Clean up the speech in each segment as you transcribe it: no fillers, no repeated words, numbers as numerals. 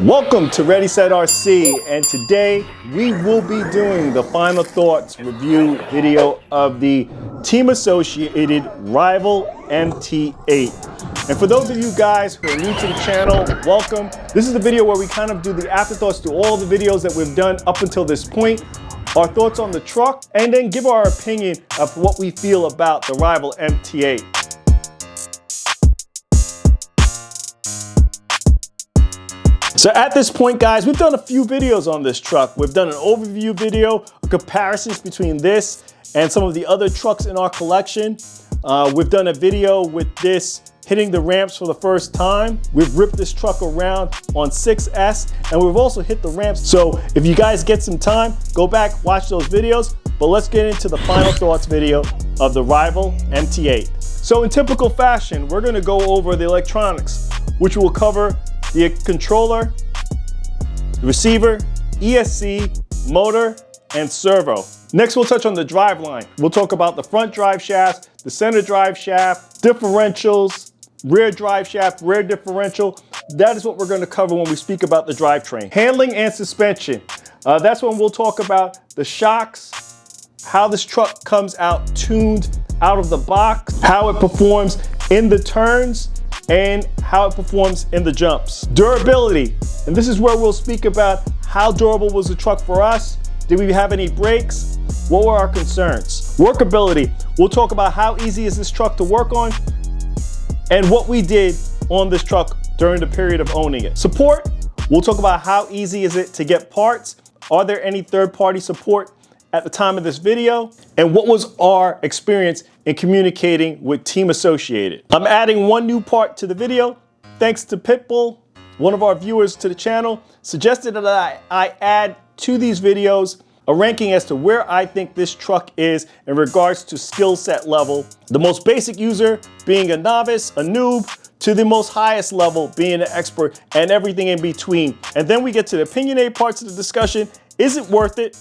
Welcome to Ready Set RC, and today we will be doing the final thoughts review video of the team associated Rival MT8. And for those of you guys who are new to the channel, welcome. This is the video where we kind of do the afterthoughts to all the videos that we've done up until this point, our thoughts on the truck, and then give our opinion of what we feel about the Rival MT8. So at this point, guys, we've done a few videos on this truck. We've done an overview video, comparisons between this and some of the other trucks in our collection. We've done a video with this hitting the ramps for the first time. We've ripped this truck around on 6S, and we've also hit the ramps. So if you guys get some time, go back, watch those videos. But let's get into the final thoughts video of the Rival MT8. So in typical fashion, we're gonna go over the electronics, which will cover the controller, the receiver, ESC, motor, and servo. Next, we'll touch on the driveline. We'll talk about the front drive shaft, the center drive shaft, differentials, rear drive shaft, rear differential. That is what we're going to cover when we speak about the drivetrain. Handling and suspension. That's when we'll talk about the shocks, how this truck comes out tuned out of the box, how it performs in the turns, and how it performs in the jumps. Durability, and this is where we'll speak about how durable was the truck for us. Did we have any breaks? What were our concerns? Workability, we'll talk about how easy is this truck to work on and what we did on this truck during the period of owning it. Support, we'll talk about how easy is it to get parts. Are there any third-party support at the time of this video? And what was our experience in communicating with Team Associated? I'm adding one new part to the video. Thanks to Pitbull, one of our viewers to the channel, suggested that I add to these videos a ranking as to where I think this truck is in regards to skill set level. The most basic user being a novice, a noob, to the most highest level being an expert, and everything in between. And then we get to the opinionated parts of the discussion. Is it worth it?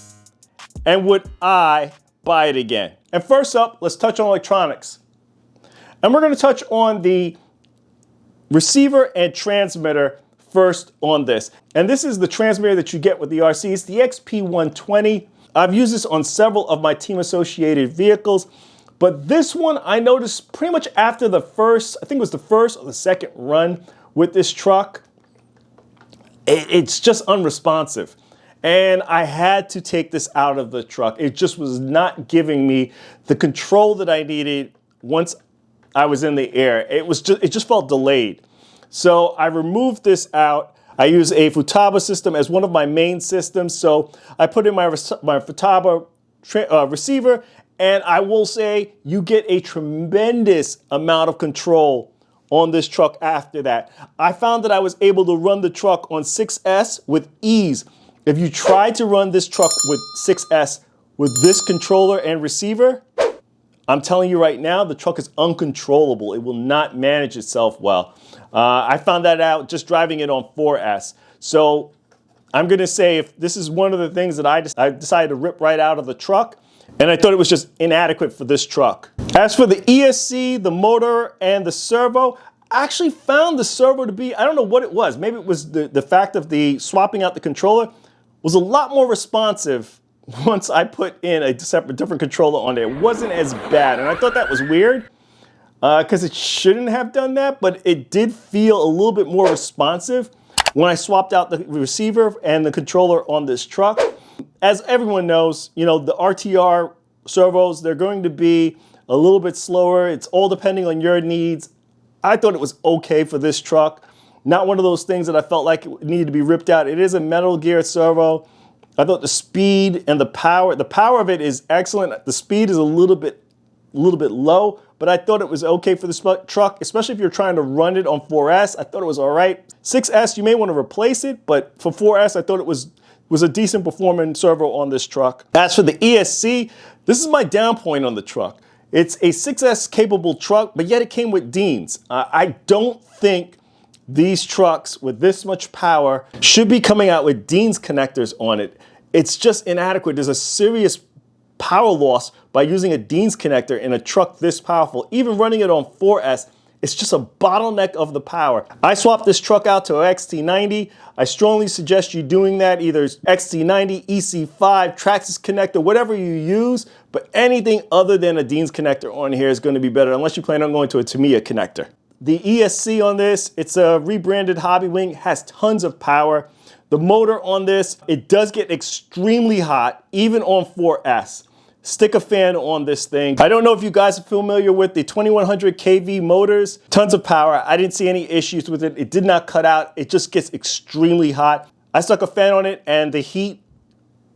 And would I buy it again? And first up, let's touch on electronics. And we're going to touch on the receiver and transmitter first on this. And this is the transmitter that you get with the RC. It's the XP120. I've used this on several of my team associated vehicles, but this one I noticed pretty much after the first, I think it was the first or the second run with this truck, it's just unresponsive. And I had to take this out of the truck. It just was not giving me the control that I needed once I was in the air. It just felt delayed. So I removed this out. I use a Futaba system as one of my main systems. So I put in my Futaba receiver, and I will say you get a tremendous amount of control on this truck after that. I found that I was able to run the truck on 6S with ease. If you try to run this truck with 6S with this controller and receiver, I'm telling you right now, the truck is uncontrollable. It will not manage itself well. I found that out just driving it on 4S. So I'm gonna say if this is one of the things that I decided to rip right out of the truck, and I thought it was just inadequate for this truck. As for the ESC, the motor, and the servo, I actually found the servo to be, I don't know what it was. Maybe it was the fact of the swapping out the controller was a lot more responsive once I put in a different controller on there. It wasn't as bad, and I thought that was weird because it shouldn't have done that, but it did feel a little bit more responsive when I swapped out the receiver and the controller on this truck. As everyone knows, you know, the RTR servos, they're going to be a little bit slower. It's all depending on your needs. I thought it was okay for this truck. Not one of those things that I felt like it needed to be ripped out. It is a Metal Gear servo. I thought the speed and the power of it is excellent. The speed is a little bit low, but I thought it was okay for this truck, especially if you're trying to run it on 4S. I thought it was all right. 6S, you may want to replace it, but for 4S, I thought it was a decent performing servo on this truck. As for the ESC, this is my down point on the truck. It's a 6S capable truck, but yet it came with Deans. I don't think these trucks with this much power should be coming out with Dean's connectors on it. It's just inadequate. There's a serious power loss by using a Dean's connector in a truck this powerful. Even running it on 4S, it's just a bottleneck of the power. I swapped this truck out to an XT90. I strongly suggest you doing that, either XT90, EC5, Traxxas connector, whatever you use, but anything other than a Dean's connector on here is going to be better, unless you plan on going to a Tamiya connector. The ESC on this, it's a rebranded Hobby Wing, has tons of power. The motor on this, it does get extremely hot, even on 4S. Stick a fan on this thing. I don't know if you guys are familiar with the 2100 kV motors. Tons of power. I didn't see any issues with it. It did not cut out. It just gets extremely hot. I stuck a fan on it and the heat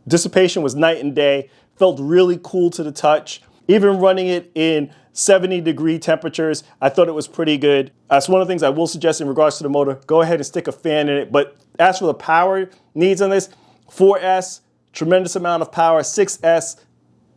dissipation was night and day. Felt really cool to the touch. Even running it in 70-degree temperatures, I thought it was pretty good. That's one of the things I will suggest in regards to the motor. Go ahead and stick a fan in it. But as for the power needs on this, 4S, tremendous amount of power. 6S,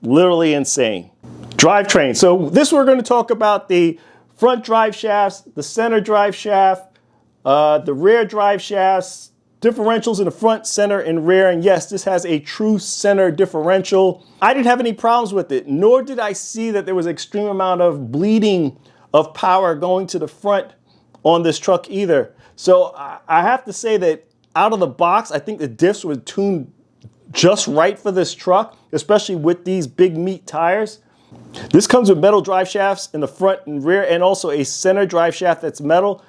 literally insane. Drivetrain. So this we're going to talk about the front drive shafts, the center drive shaft, the rear drive shafts, differentials in the front, center, and rear. And yes, this has a true center differential. I didn't have any problems with it, nor did I see that there was an extreme amount of bleeding of power going to the front on this truck either. So I have to say that out of the box, I think the diffs were tuned just right for this truck, especially with these big meat tires. This comes with metal drive shafts in the front and rear, and also a center drive shaft that's metal.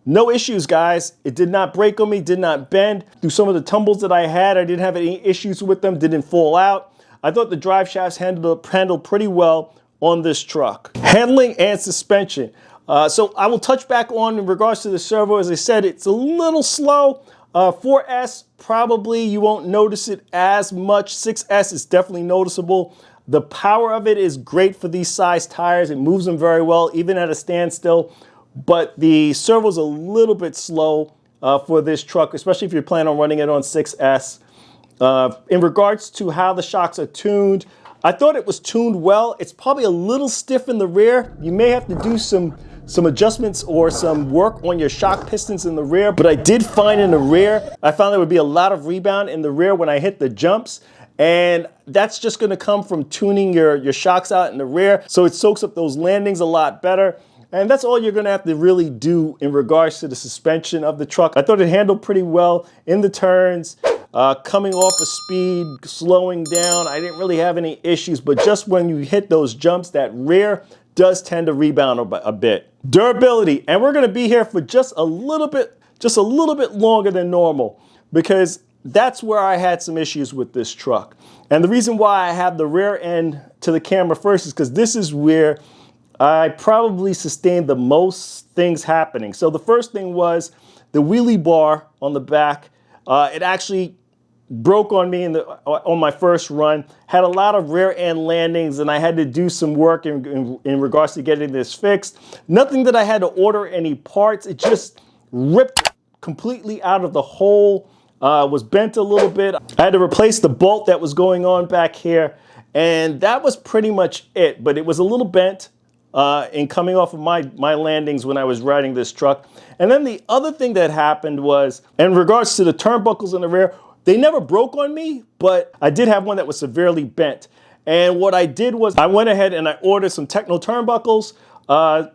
No issues, guys. It did not break on me, did not bend. Through some of the tumbles that I had, I didn't have any issues with them, didn't fall out. I thought the drive shafts handled pretty well on this truck. Handling and suspension. So I will touch back on in regards to the servo. As I said, it's a little slow. 4S, probably you won't notice it as much. 6S is definitely noticeable. The power of it is great for these size tires. It moves them very well, even at a standstill. But the servo's a little bit slow for this truck, especially if you're planning on running it on 6S. In regards to how the shocks are tuned, I thought it was tuned well. It's probably a little stiff in the rear. You may have to do some adjustments or some work on your shock pistons in the rear, but I did find in the rear, I found there would be a lot of rebound in the rear when I hit the jumps, and that's just gonna come from tuning your shocks out in the rear, so it soaks up those landings a lot better. And that's all you're gonna have to really do in regards to the suspension of the truck. I thought it handled pretty well in the turns, coming off of speed, slowing down. I didn't really have any issues, but just when you hit those jumps, that rear does tend to rebound a bit. Durability, and we're gonna be here for just a little bit longer than normal, because that's where I had some issues with this truck. And the reason why I have the rear end to the camera first is because this is where I probably sustained the most things happening. So the first thing was the wheelie bar on the back. It actually broke on me on my first run. Had a lot of rear end landings, and I had to do some work in regards to getting this fixed. Nothing that I had to order any parts. It just ripped completely out of the hole. Was bent a little bit. I had to replace the bolt that was going on back here, and that was pretty much it. But it was a little bent in coming off of my landings when I was riding this truck. And then the other thing that happened was, in regards to the turnbuckles in the rear, they never broke on me, but I did have one that was severely bent. And what I did was I went ahead and I ordered some Techno turnbuckles,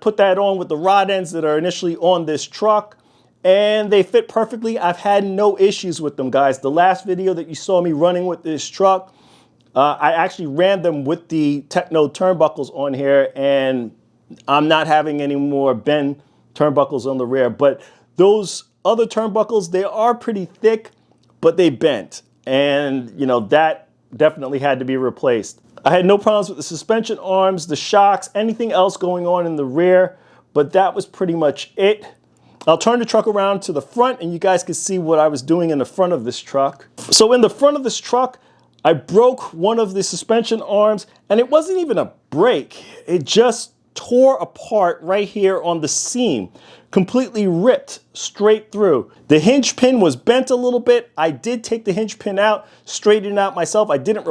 put that on with the rod ends that are initially on this truck, and they fit perfectly. I've had no issues with them, guys. The last video that you saw me running with this truck, I actually ran them with the Techno turnbuckles on here, and I'm not having any more bend turnbuckles on the rear. But those other turnbuckles, they are pretty thick, but they bent. And, you know, that definitely had to be replaced. I had no problems with the suspension arms, the shocks, anything else going on in the rear, but that was pretty much it. I'll turn the truck around to the front and you guys can see what I was doing in the front of this truck. So in the front of this truck, I broke one of the suspension arms, and it wasn't even a break. It just tore apart right here on the seam, completely ripped straight through. The hinge pin was bent a little bit. I did take the hinge pin out, straighten it out myself. I didn't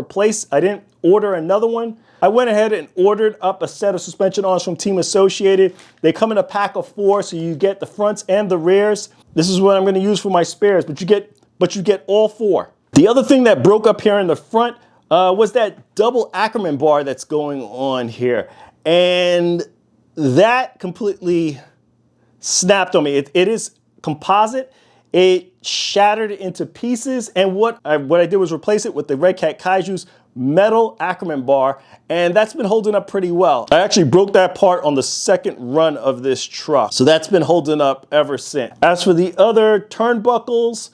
order another one. I went ahead and ordered up a set of suspension arms from Team Associated. They come in a pack of 4, so you get the fronts and the rears. This is what I'm gonna use for my spares, but you get all 4. The other thing that broke up here in the front was that double Ackerman bar that's going on here. And that completely snapped on me. It is composite. It shattered into pieces, and what I did was replace it with the Red Cat Kaiju's metal Ackerman bar, and that's been holding up pretty well. I actually broke that part on the second run of this truck, so that's been holding up ever since. As for the other turnbuckles,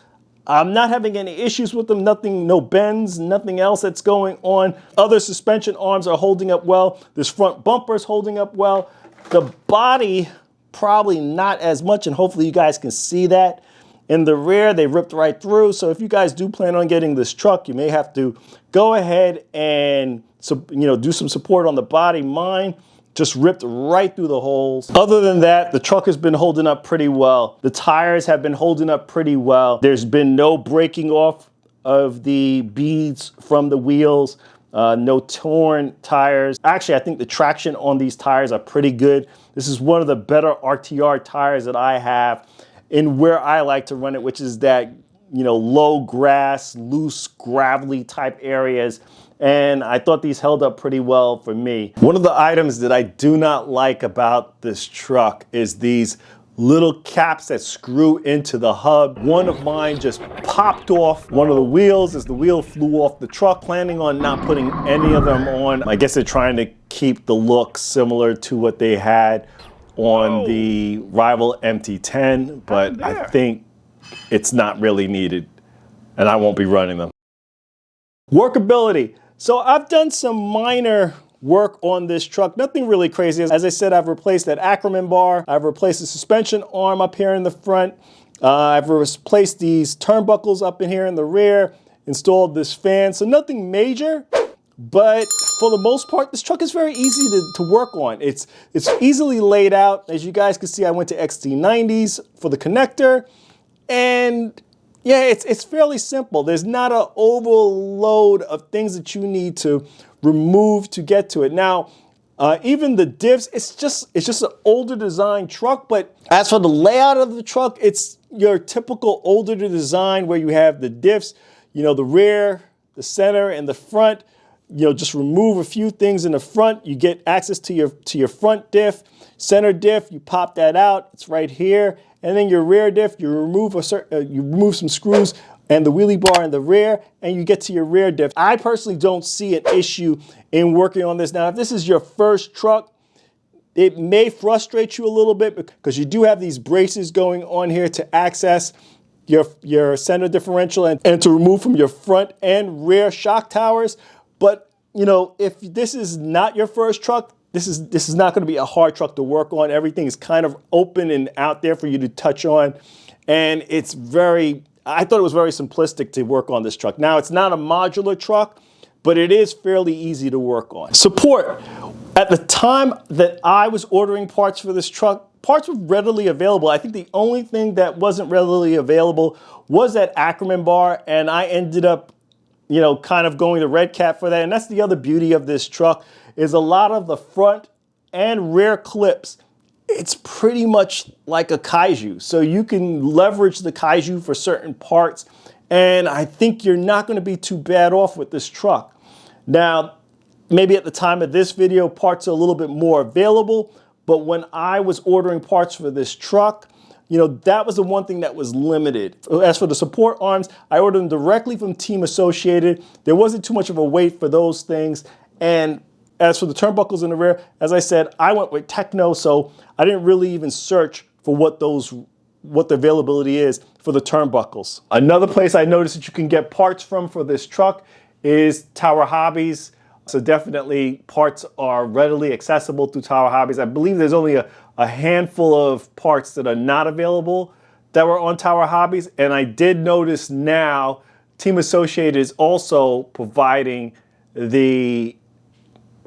I'm not having any issues with them, no bends, nothing else that's going on. Other suspension arms are holding up well. This front bumper is holding up well. The body, probably not as much, and hopefully you guys can see that. In the rear, they ripped right through. So if you guys do plan on getting this truck, you may have to go ahead and do some support on the body. Mine just ripped right through the holes. Other than that, the truck has been holding up pretty well. The tires have been holding up pretty well. There's been no breaking off of the beads from the wheels, no torn tires. Actually, I think the traction on these tires are pretty good. This is one of the better RTR tires that I have in where I like to run it, which is that, low grass, loose, gravelly type areas. And I thought these held up pretty well for me. One of the items that I do not like about this truck is these little caps that screw into the hub. One of mine just popped off one of the wheels as the wheel flew off the truck, planning on not putting any of them on. I guess they're trying to keep the look similar to what they had on the rival MT10, but I think it's not really needed, and I won't be running them. Workability. So I've done some minor work on this truck, nothing really crazy. As I said, I've replaced that Ackerman bar. I've replaced the suspension arm up here in the front. I've replaced these turnbuckles up in here in the rear, installed this fan. So nothing major, but for the most part, this truck is very easy to work on. It's easily laid out. As you guys can see, I went to XT90s for the connector, and yeah, it's fairly simple. There's not an overload of things that you need to remove to get to it. Now, even the diffs, it's just an older design truck, but as for the layout of the truck, it's your typical older design where you have the diffs, the rear, the center, and the front. Just remove a few things in the front. You get access to your front diff, center diff. You pop that out. It's right here. And then your rear diff, you remove some screws and the wheelie bar in the rear, and you get to your rear diff. I personally don't see an issue in working on this. Now, if this is your first truck, it may frustrate you a little bit because you do have these braces going on here to access your center differential and to remove from your front and rear shock towers. But, if this is not your first truck, this is not going to be a hard truck to work on. Everything is kind of open and out there for you to touch on. And I thought it was very simplistic to work on this truck. Now, it's not a modular truck, but it is fairly easy to work on. Support. At the time that I was ordering parts for this truck, parts were readily available. I think the only thing that wasn't readily available was that Ackerman bar, and I ended up kind of going to Red Cat for that. And that's the other beauty of this truck, is a lot of the front and rear clips. It's pretty much like a Kaiju. So you can leverage the Kaiju for certain parts. And I think you're not going to be too bad off with this truck. Now, maybe at the time of this video, parts are a little bit more available. But when I was ordering parts for this truck, that was the one thing that was limited. As for the support arms, I ordered them directly from Team Associated. There wasn't too much of a wait for those things. And as for the turnbuckles in the rear, as I said, I went with Techno, so I didn't really even search for what the availability is for the turnbuckles. Another place I noticed that you can get parts from for this truck is Tower Hobbies. So definitely parts are readily accessible through Tower Hobbies. I believe there's only a handful of parts that are not available that were on Tower Hobbies. And I did notice now Team Associated is also providing the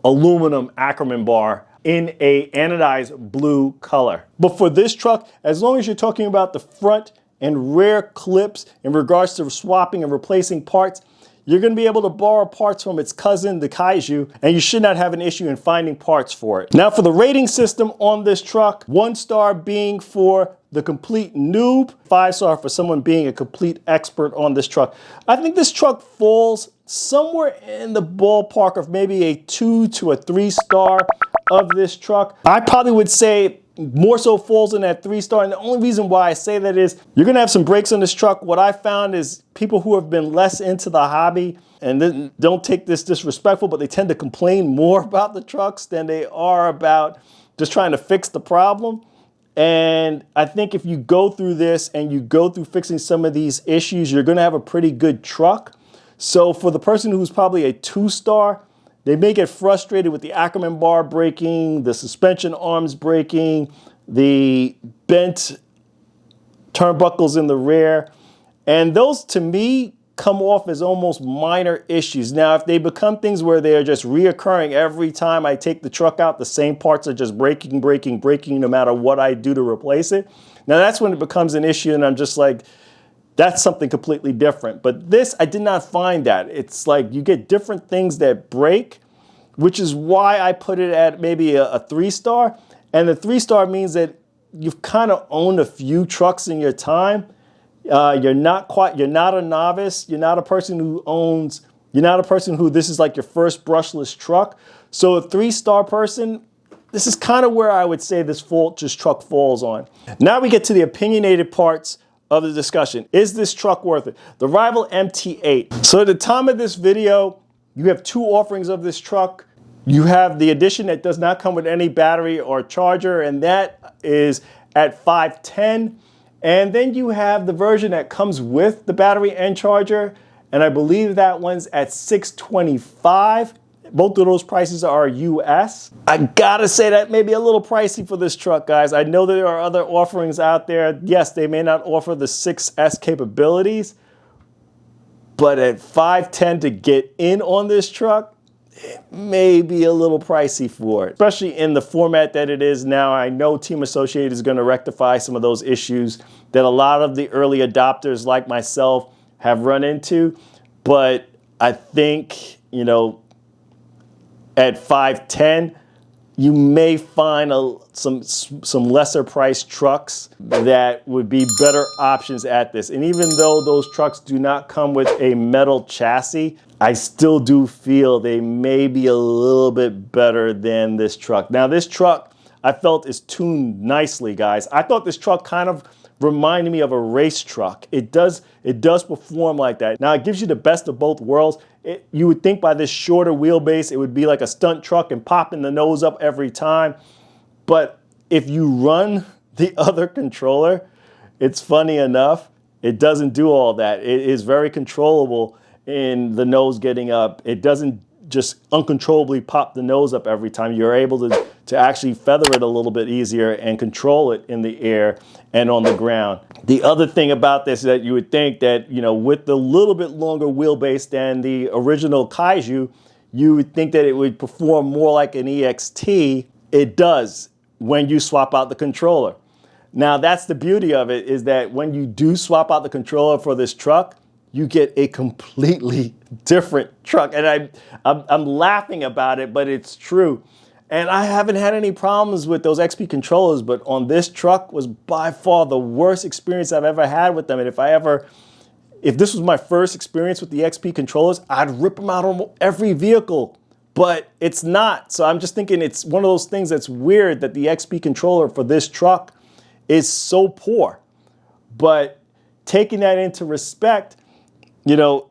aluminum Ackerman bar in a anodized blue color. But for this truck, as long as you're talking about the front and rear clips in regards to swapping and replacing parts, you're going to be able to borrow parts from its cousin, the Kaiju, and you should not have an issue in finding parts for it. Now, for the rating system on this truck, 1 star being for the complete noob, 5 star for someone being a complete expert on this truck. I think this truck falls somewhere in the ballpark of maybe a 2 to a 3 star of this truck. I probably would say more so falls in that 3-star. And the only reason why I say that is you're gonna have some breaks on this truck. What I found is people who have been less into the hobby, and then don't take this disrespectful, but they tend to complain more about the trucks than they are about just trying to fix the problem. And I think if you go through this and you go through fixing some of these issues, you're gonna have a pretty good truck. So for the person who's probably a 2-star, they may get frustrated with the Ackerman bar breaking, the suspension arms breaking, the bent turnbuckles in the rear. And those, to me, come off as almost minor issues. Now, if they become things where they're just reoccurring every time I take the truck out, the same parts are just breaking, no matter what I do to replace it. Now, that's when it becomes an issue, and I'm just like, that's something completely different. But this, I did not find that. It's like you get different things that break, which is why I put it at maybe a 3-star. And the 3-star means that you've kind of owned a few trucks in your time. You're not a novice. You're not a person who this is like your first brushless truck. So a 3-star person, this is kind of where I would say this truck falls on. Now we get to the opinionated parts of the discussion. Is this truck worth it? The rival MT8. So at the time of this video, you have 2 offerings of this truck. You have the edition that does not come with any battery or charger, and that is at $510. And then you have the version that comes with the battery and charger, and I believe that one's at $625. Both of those prices are US. I gotta say that may be a little pricey for this truck, guys. I know there are other offerings out there. Yes, they may not offer the 6S capabilities, but at $510 to get in on this truck, it may be a little pricey for it, especially in the format that it is now. I know Team Associated is going to rectify some of those issues that a lot of the early adopters like myself have run into, but I think, you know, at $510, you may find some lesser priced trucks that would be better options at this. And even though those trucks do not come with a metal chassis, I still do feel they may be a little bit better than this truck. Now this truck, I felt, is tuned nicely, guys. I thought this truck kind of reminded me of a race truck. It does perform like that. Now it gives you the best of both worlds. You would think by this shorter wheelbase, it would be like a stunt truck and popping the nose up every time. But if you run the other controller, it's funny enough, it doesn't do all that. It is very controllable in the nose getting up. It doesn't just uncontrollably pop the nose up every time. You're able to actually feather it a little bit easier and control it in the air and on the ground. The other thing about this is that you would think that, you know, with the little bit longer wheelbase than the original Kaiju, you would think that it would perform more like an EXT. It does when you swap out the controller. Now that's the beauty of it, is that when you do swap out the controller for this truck, you get a completely different truck. And I'm laughing about it, but it's true. And I haven't had any problems with those XP controllers, but on this truck was by far the worst experience I've ever had with them. And if this was my first experience with the XP controllers, I'd rip them out on every vehicle, but it's not. So I'm just thinking it's one of those things that's weird that the XP controller for this truck is so poor. But taking that into respect, you know,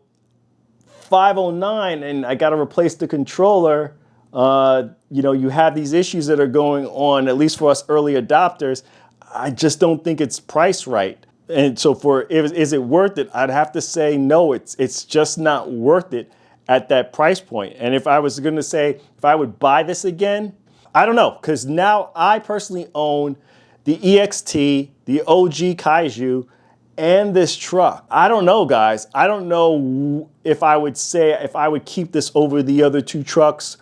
509 and I got to replace the controller. You know, you have these issues that are going on, at least for us early adopters. I just don't think it's priced right. And so is it worth it? I'd have to say no, it's just not worth it at that price point. And if I was going to say if I would buy this again, I don't know, because now I personally own the EXT, the OG Kaiju, and this truck. I don't know, guys. I don't know if I would keep this over the other 2 trucks,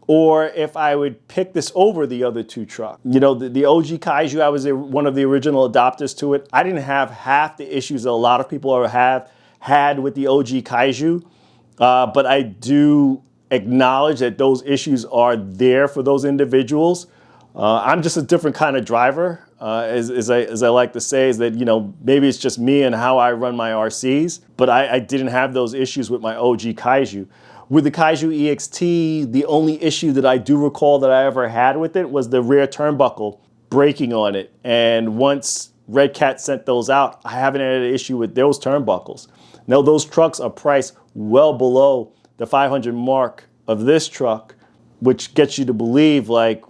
or if I would pick this over the other 2 trucks. You know, the OG Kaiju, I was one of the original adopters to it. I didn't have half the issues that a lot of people have had with the OG Kaiju, but I do acknowledge that those issues are there for those individuals. I'm just a different kind of driver, as I like to say, is that, you know, maybe it's just me and how I run my RCs, but I didn't have those issues with my OG Kaiju. With the Kaiju EXT, the only issue that I do recall that I ever had with it was the rear turnbuckle. braking on it. And once Red Cat sent those out, I haven't had an issue with those turnbuckles. Now those trucks are priced well below the 500 mark of this truck, which gets you to believe, like,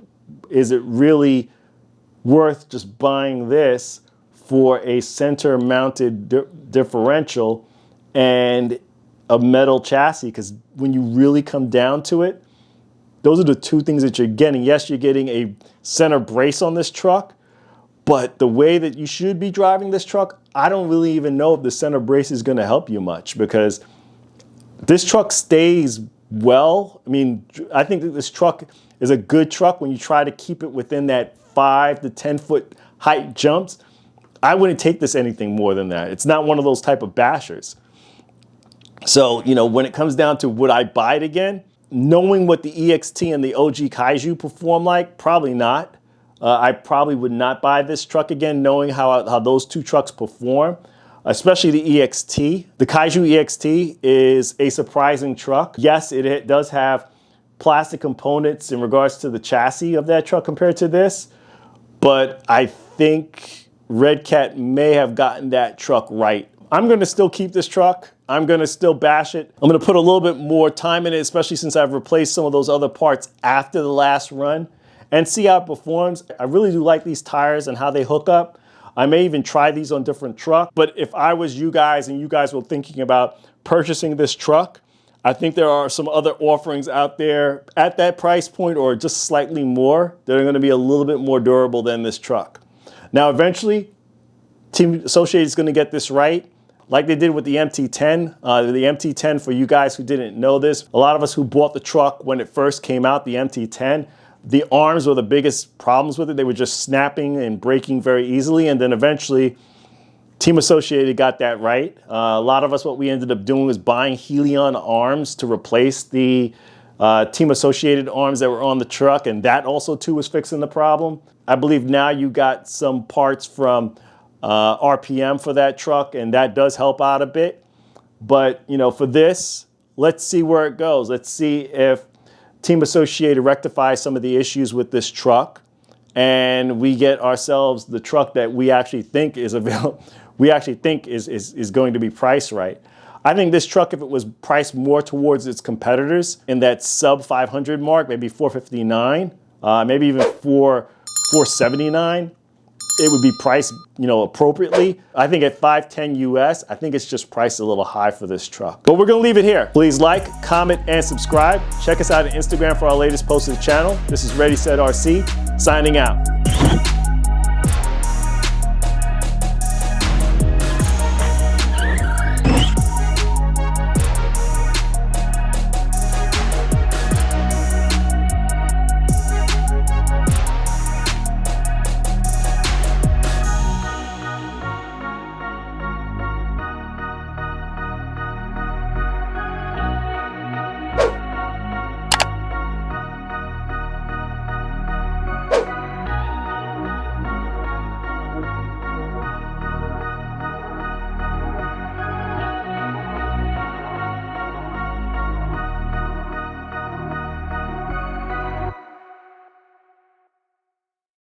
is it really worth just buying this for a center mounted differential and a metal chassis? Because when you really come down to it, those are the two things that you're getting. Yes, you're getting a center brace on this truck, but the way that you should be driving this truck, I don't really even know if the center brace is going to help you much, because this truck stays well. I mean, I think that this truck is a good truck when you try to keep it within that 5 to 10 foot height jumps. I wouldn't take this anything more than that. It's not one of those type of bashers. So, you know, when it comes down to would I buy it again, knowing what the EXT and the OG Kaiju perform like, probably not. I probably would not buy this truck again, knowing how those two trucks perform, especially the EXT. The Kaiju EXT is a surprising truck. Yes, it does have plastic components in regards to the chassis of that truck compared to this, but I think Red Cat may have gotten that truck right. I'm gonna still keep this truck. I'm gonna still bash it. I'm gonna put a little bit more time in it, especially since I've replaced some of those other parts after the last run, and see how it performs. I really do like these tires and how they hook up. I may even try these on different trucks, but if I was you guys and you guys were thinking about purchasing this truck, I think there are some other offerings out there at that price point or just slightly more that are gonna be a little bit more durable than this truck. Now, eventually, Team Associated is gonna get this right, like they did with the MT10. The MT10, for you guys who didn't know this, a lot of us who bought the truck when it first came out, the MT10, the arms were the biggest problems with it. They were just snapping and breaking very easily. And then eventually, Team Associated got that right. A lot of us, what we ended up doing was buying Helion arms to replace the Team Associated arms that were on the truck. And that also, too, was fixing the problem. I believe now you got some parts from RPM for that truck, and that does help out a bit. But, you know, for this, let's see where it goes. Let's see if Team Associated rectifies some of the issues with this truck, and we get ourselves the truck that we actually think is available. We actually think is going to be priced right. I think this truck, if it was priced more towards its competitors in that sub 500 mark, maybe 459, maybe even 479, it would be priced, you know, appropriately. I think at 510 US, I think it's just priced a little high for this truck. But we're gonna leave it here. Please like, comment, and subscribe. Check us out on Instagram for our latest posts to the channel. This is Ready Set RC, signing out.